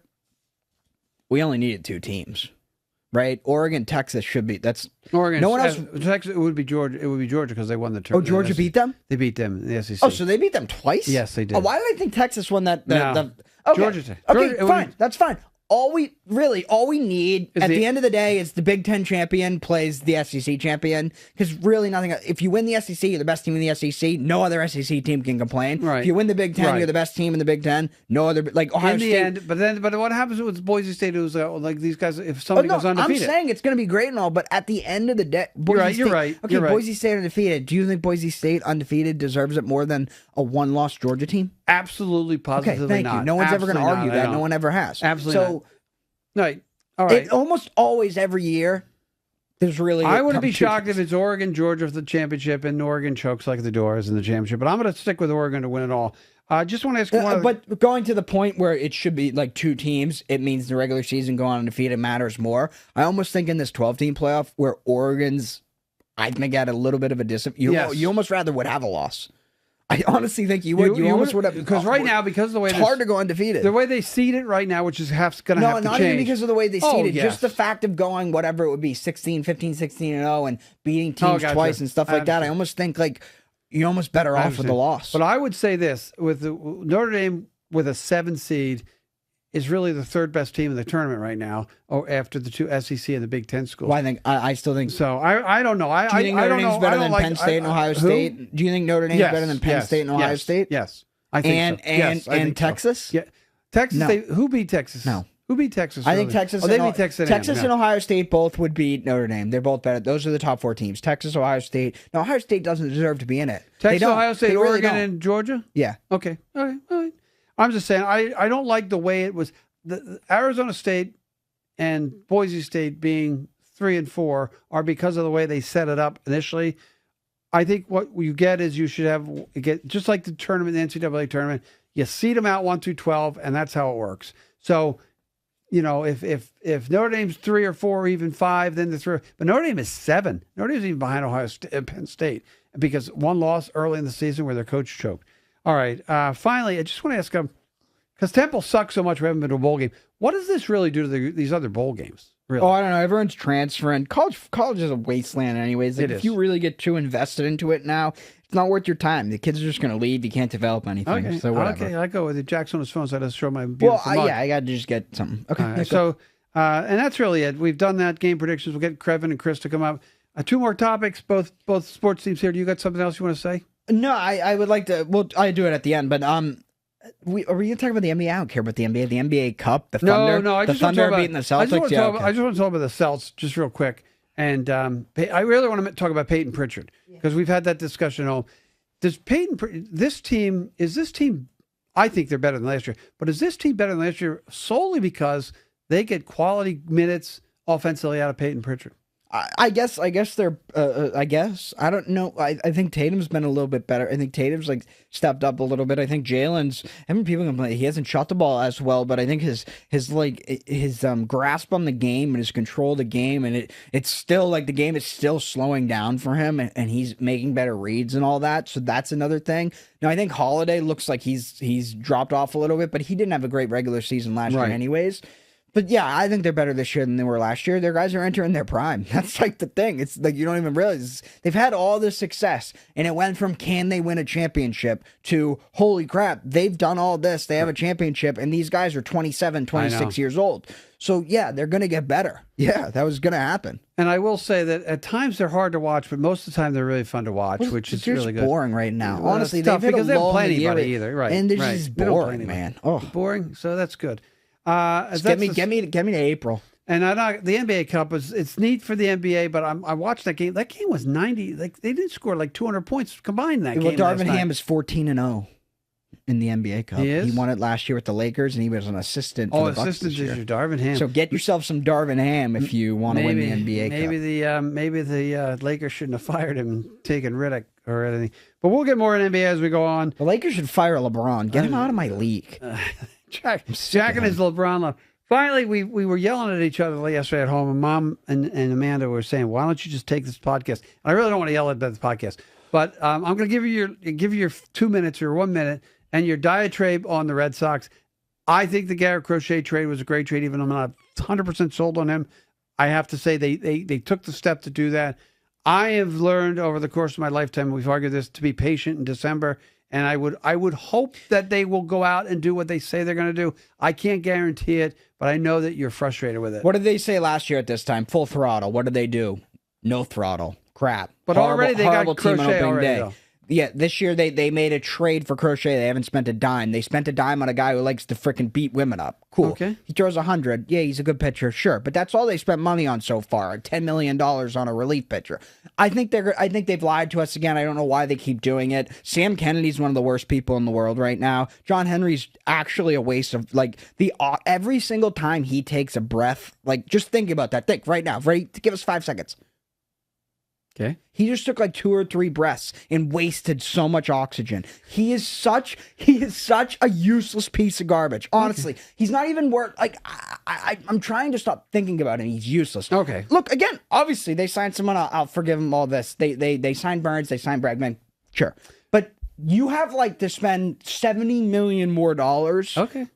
B: we only needed 2 teams, right? Oregon, Texas should be. That's
A: Oregon.
B: No one else.
A: Texas. It would be Georgia. It would be Georgia because they won the tournament.
B: Oh, Georgia beat them.
A: They beat them in the SEC.
B: Oh, so they beat them twice?
A: Yes, they did.
B: Oh, why did I think Texas won that?
A: No.
B: Okay.
A: Georgia.
B: Okay, fine. That's fine. all we need at the end of the day is the Big Ten champion plays the SEC champion, because really nothing. If you win the SEC, you're the best team in the SEC. No other SEC team can complain.
A: Right.
B: If you win the Big Ten, you're the best team in the Big Ten. No other, like Ohio State.
A: In the end, but what happens with Boise State? Who's like these guys? If somebody goes undefeated,
B: I'm saying it's going to be great and all, but at the end of the day,
A: you're right.
B: Okay, Boise State undefeated. Do you think Boise State undefeated deserves it more than a one-loss Georgia team?
A: Absolutely, positively
B: okay, thank
A: not.
B: you. No one's ever going to argue that. No one ever has.
A: Absolutely. Right. All right.
B: Almost always every year, there's really.
A: I wouldn't be shocked if it's Oregon, Georgia for the championship, and Oregon chokes like the Doors in the championship. But I'm going to stick with Oregon to win it all. Just want to ask
B: but going to the point where it should be like two teams, it means the regular season going undefeated matters more. I almost think in this 12-team playoff where Oregon's, I think, at a little bit of a disadvantage. You almost rather would have a loss. I honestly think you would. You almost would have,
A: because right now, because of the way
B: it's hard to go undefeated.
A: The way they seed it right now, which is going to have to change.
B: No, not even because of the way they seed it.
A: Yes.
B: Just the fact of going whatever it would be, 16, 15, 16, and 0, and beating teams twice and stuff like that. I almost think like you're almost better off with the loss.
A: But I would say this: with Notre Dame with a 7 seed is really the third best team in the tournament right now, after the two SEC and the Big Ten schools.
B: Well, I still think
A: so. I don't know.
B: Do you think Notre Dame's better than Penn State and Ohio State? Do you think Notre Dame's better than Penn State and Ohio State?
A: Yes, I think so.
B: And Texas?
A: So. Yeah, Texas.
B: No.
A: Who beat Texas?
B: No.
A: Who beat Texas?
B: I think Texas.
A: They beat Texas.
B: Texas and Ohio State both would beat Notre Dame. They're both better. Those are the top 4 teams. Texas, Ohio State. No, Ohio State doesn't deserve to be in it.
A: Texas, Ohio State, Oregon, and Georgia.
B: Yeah.
A: Okay. All right. I'm just saying. I don't like the way it was. The Arizona State and Boise State being 3 and 4 are because of the way they set it up initially. I think what you get is you should get just like the tournament, the NCAA tournament. You seed them out 1 through 12, and that's how it works. So, if Notre Dame's 3 or 4 or even 5, then the 3. But Notre Dame is 7. Notre Dame's even behind Penn State because one loss early in the season where their coach choked. All right. Finally, I just want to ask them. Because Temple sucks so much, we haven't been to a bowl game. What does this really do to these other bowl games? Really?
B: Oh, I don't know. Everyone's transferring. College is a wasteland anyways. Like, if you really get too invested into it now, it's not worth your time. The kids are just going to leave. You can't develop anything.
A: Okay.
B: So whatever.
A: Okay, I go with it. Jack's on his phone, so I just show my beautiful mug.
B: Yeah, I got to just get something. Okay.
A: Right, so, and that's really it. We've done that. Game predictions. We'll get Krevin and Chris to come up. 2 more topics, both sports teams here. Do you got something else you want to say?
B: No, I would like to. Well, I do it at the end, but are we going to talk about the NBA? I don't care about the NBA. The NBA Cup, the Thunder.
A: No, I
B: the
A: just
B: Thunder
A: want to
B: beating the Celtics.
A: I just want to talk about the Celts just real quick. And I really want to talk about Peyton Pritchard because we've had that discussion. Is this team? I think they're better than last year. But is this team better than last year solely because they get quality minutes offensively out of Peyton Pritchard?
B: I guess they're. I guess I don't know. I think Tatum's been a little bit better. I think Tatum's stepped up a little bit. I think Jalen's. I mean, people complain he hasn't shot the ball as well, but I think his grasp on the game and his control of the game, and it's still the game is still slowing down for him, and he's making better reads and all that. So that's another thing. Now I think Holiday looks like he's dropped off a little bit, but he didn't have a great regular season last year, anyways. But yeah, I think they're better this year than they were last year. Their guys are entering their prime. That's the thing. It's you don't even realize. They've had all this success, and it went from can they win a championship to holy crap, they've done all this. They have a championship, and these guys are 27, 26 years old. So yeah, they're going to get better. Yeah, that was going to happen.
A: And I will say that at times they're hard to watch, but most of the time they're really fun to watch, which is really good.
B: Boring right now.
A: Well,
B: honestly,
A: they've hit
B: because
A: they don't play
B: anybody
A: anybody either. Right.
B: And they're just boring, man. Oh,
A: boring. So that's good.
B: Get me to April.
A: And the NBA Cup it's neat for the NBA, but I watched that game. That game was 90. They didn't score 200 points combined that game.
B: Darvin Ham is 14-0 in the NBA Cup.
A: He is?
B: He won it last year with the Lakers, and he was an assistant. For the Bucks
A: assistant
B: this year.
A: is your Darvin Ham.
B: So get yourself some Darvin Ham if you want to win the NBA Cup.
A: Maybe the Lakers shouldn't have fired him and taken Riddick or anything. But we'll get more in NBA as we go on.
B: The Lakers should fire LeBron. Get him out of my league.
A: Jack and his LeBron love. Finally, we were yelling at each other yesterday at home, and Mom and Amanda were saying, "Why don't you just take this podcast?" And I really don't want to yell at the podcast, but I'm going to give you your 2 minutes or 1 minute and your diatribe on the Red Sox. I think the Garrett Crochet trade was a great trade, even though I'm not 100% sold on him. I have to say they took the step to do that. I have learned over the course of my lifetime, we've argued this, to be patient in December And I would hope that they will go out and do what they say they're going to do. I can't guarantee it, but I know that you're frustrated with it.
B: What did they say last year at this time? Full throttle. What did they do? No throttle. Crap.
A: But already they got Crochet already, though.
B: Yeah, this year they made a trade for Crochet. They haven't spent a dime. They spent a dime on a guy who likes to freaking beat women up. Cool.
A: Okay.
B: He throws 100. Yeah, he's a good pitcher, sure. But that's all they spent money on so far. $10 million on a relief pitcher. I think they've lied to us again. I don't know why they keep doing it. Sam Kennedy's one of the worst people in the world right now. John Henry's actually a waste of every single time he takes a breath. Like, just think about that. Think right now. Ready? Give us 5 seconds.
A: Okay.
B: He just took like 2 or 3 breaths and wasted so much oxygen. He is such a useless piece of garbage. Honestly, he's not even worth. Like I'm trying to stop thinking about him. He's useless.
A: Okay.
B: Look again. Obviously, they signed someone. I'll forgive them all this. They signed Burns. They signed Bregman. Sure, but you have like to spend $70 million more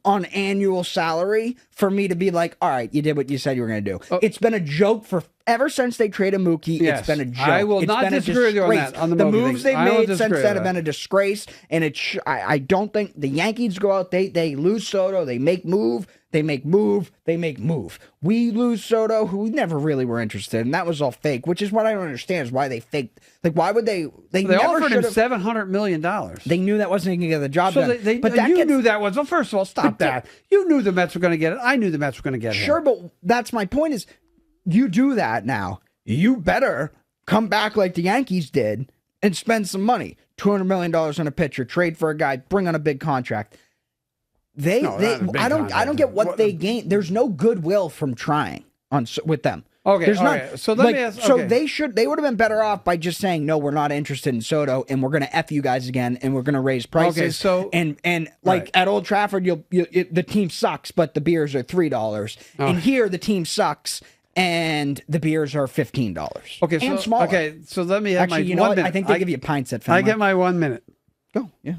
B: on annual salary for me to be like, all right, you did what you said you were going to do. It's been a joke for. Ever since they traded Mookie, It's been a joke.
A: I will not disagree with you on that. On the
B: moves they've made since then have been a disgrace, and I don't think the Yankees go out. They lose Soto. They make move. They make move. They make move. We lose Soto, who we never really were interested, and that was all fake. Which is what I don't understand is why they faked. Like, why would they? They
A: offered him $700 million.
B: They knew that wasn't going to get the job done.
A: You knew that was. Well, first of all, stop that. You knew the Mets were going to get it. I knew the Mets were going to get it.
B: Sure, but that's my point. Is you do that now, you better come back like the Yankees did and spend some money. $200 million on a pitcher, trade for a guy, bring on a big contract. I don't get what they gain. There's no goodwill from trying with them.
A: Okay,
B: there's
A: not. So let me ask. Okay.
B: So they would have been better off by just saying no, we're not interested in Soto, and we're going to F you guys again, and we're going to raise prices.
A: Okay, so
B: and like at Old Trafford, the team sucks, but the beers are $3, and here the team sucks. And the beers are $15.
A: Okay,
B: and smaller.
A: Okay, so let me have my 1 minute.
B: I think they give you pints at Fenway.
A: I get my 1 minute.
B: Go. Yeah.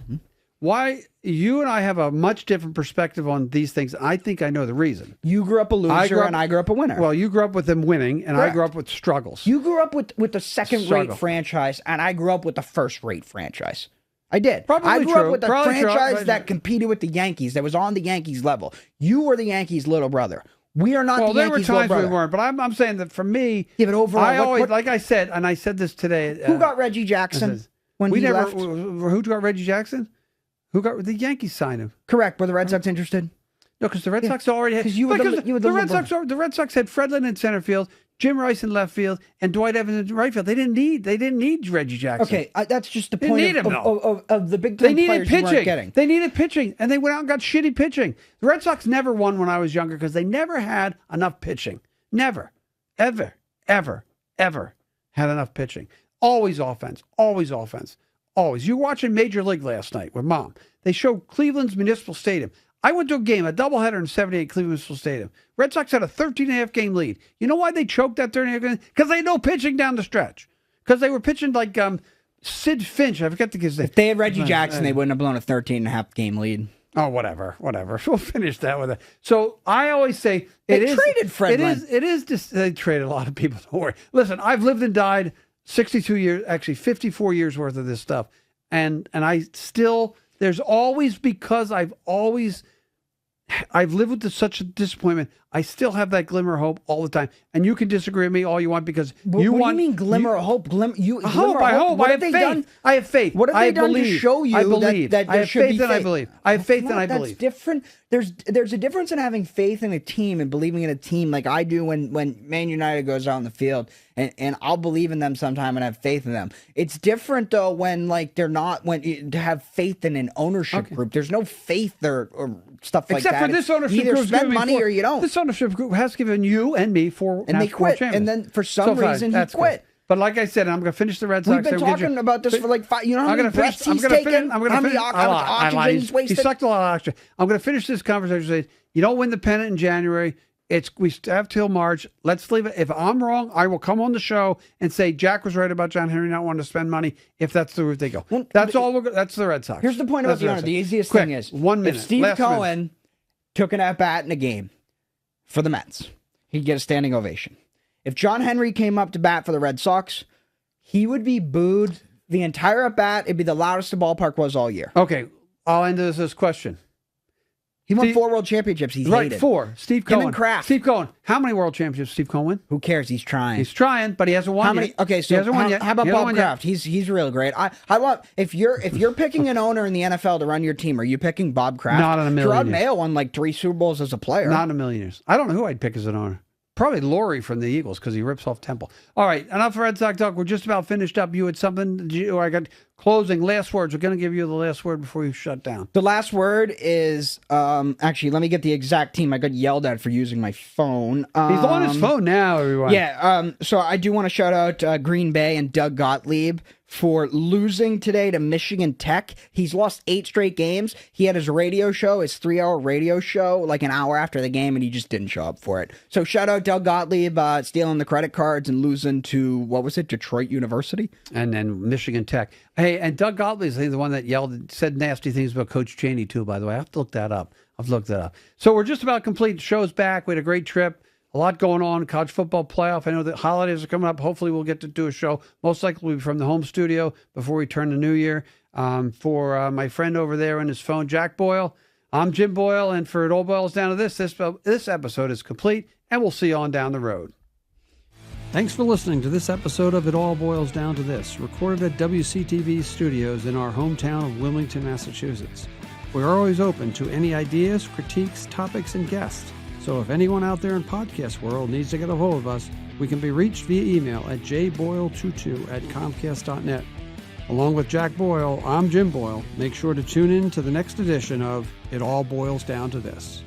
A: Why you and I have a much different perspective on these things. I think I know the reason.
B: You grew up a loser, and I grew up a winner.
A: Well, you grew up with them winning, and
B: Correct.
A: I grew up with struggles.
B: You grew up with the second-rate franchise, and I grew up with the first-rate franchise. I did. I grew up with the franchise that competed with the Yankees, that was on the Yankees level. You were the Yankees' little brother. We are not the Yankees' little brother.
A: There were times we weren't, but I'm saying that for me,
B: yeah, but overall,
A: I always, like I said, and I said this today.
B: Who got Reggie Jackson when he left?
A: Who got Reggie Jackson? Who got the Yankees signed him?
B: Correct. Were the Red Sox interested?
A: No, because the Red Sox already had. The Red Sox had Fredlin in center field, Jim Rice in left field, and Dwight Evans in right field. They didn't need Reggie Jackson.
B: Okay, that's just the point of the big time players you weren't getting.
A: They needed pitching, and they went out and got shitty pitching. The Red Sox never won when I was younger because they never had enough pitching. Never, ever had enough pitching. Always offense. Always offense. Always. You were watching Major League last night with Mom. They showed Cleveland's Municipal Stadium. I went to a game, a doubleheader in 78 Cleveland Municipal Stadium. Red Sox had a 13.5 game lead. You know why they choked that 13.5 game? Because they had no pitching down the stretch. Because they were pitching like Sid Finch. I forget the kid's name.
B: If they had Reggie Jackson, they wouldn't have blown a 13.5 game lead.
A: Oh, whatever. We'll finish that with it. So I always say
B: they traded Fredlin.
A: They traded a lot of people. Don't worry. Listen, I've lived and died 62 years, actually 54 years worth of this stuff. And I still, there's always, because I've lived with such a disappointment. I still have that glimmer of hope all the time. And you can disagree with me all you want because
B: what do you mean glimmer of hope? I hope.
A: I have faith. I have faith.
B: What have they done to show you that
A: I have faith and I believe. I have faith and I believe.
B: That's different. There's a difference in having faith in a team and believing in a team like I do when Man United goes out in the field and I'll believe in them sometime and have faith in them. It's different though when like they're not to have faith in an ownership group. There's no faith or stuff like that.
A: Except for this ownership
B: group,
A: you either spend
B: money or you don't.
A: This ownership group has given you and me four
B: and they quit. And then for some reason he quit.
A: But like I said, I'm going to finish the Red Sox.
B: We've been talking about this for like 5. You know how many breaths he's taken? How many oxygen he's wasted?
A: He sucked a lot of oxygen. I'm going to finish this conversation. Say, you don't win the pennant in January. We have till March. Let's leave it. If I'm wrong, I will come on the show and say Jack was right about John Henry not wanting to spend money. If that's the route they go, that's all. That's the Red Sox.
B: Here's the point about the owner. The easiest thing is
A: 1 minute.
B: If Steve Cohen took an at bat in a game for the Mets, he'd get a standing ovation. If John Henry came up to bat for the Red Sox, he would be booed the entire at bat, it'd be the loudest the ballpark was all year.
A: Okay, I'll end this question.
B: He won 4 world championships. He's
A: right,
B: hated.
A: 4. Steve Cohen.
B: Him and Kraft.
A: Steve Cohen. How many world championships Steve Cohen win?
B: Who cares? He's trying.
A: He's trying, but he hasn't won
B: How many?
A: yet.
B: Okay, so
A: he hasn't won yet.
B: How about
A: He hasn't
B: Bob
A: won
B: Kraft? He's real great. I want if you're picking an owner in the NFL to run your team, are you picking Bob Kraft?
A: Not in a million
B: Gerard
A: years.
B: Mayo won like 3 Super Bowls as a player.
A: Not in a million years. I don't know who I'd pick as an owner. Probably Laurie from the Eagles because he rips off Temple. All right, enough for Red Sox talk. We're just about finished up. You had something? I got closing last words. We're going to give you the last word before you shut down.
B: The last word is actually, let me get the exact team. I got yelled at for using my phone.
A: He's on his phone now, everyone.
B: Yeah, so I do want to shout out Green Bay and Doug Gottlieb for losing today to Michigan Tech. He's lost 8 straight games. He had his radio show, his 3-hour radio show, like an hour after the game, and he just didn't show up for it. So shout out Doug Gottlieb stealing the credit cards and losing to, what was it, Detroit University?
A: And then Michigan Tech. Hey, and Doug Gottlieb is the one that said nasty things about Coach Chaney, too, by the way. I have to look that up. So we're just about complete. The show's back. We had a great trip. A lot going on. College football playoff. I know the holidays are coming up. Hopefully we'll get to do a show. Most likely we'll be from the home studio before we turn the new year. For my friend over there on his phone, Jack Boyle, I'm Jim Boyle. And for It All Boils Down to this episode is complete. And we'll see you on down the road. Thanks for listening to this episode of It All Boils Down to This, recorded at WCTV studios in our hometown of Wilmington, Massachusetts. We are always open to any ideas, critiques, topics, and guests. So if anyone out there in podcast world needs to get a hold of us, we can be reached via email at jboyle22@comcast.net. Along with Jack Boyle, I'm Jim Boyle. Make sure to tune in to the next edition of It All Boils Down to This.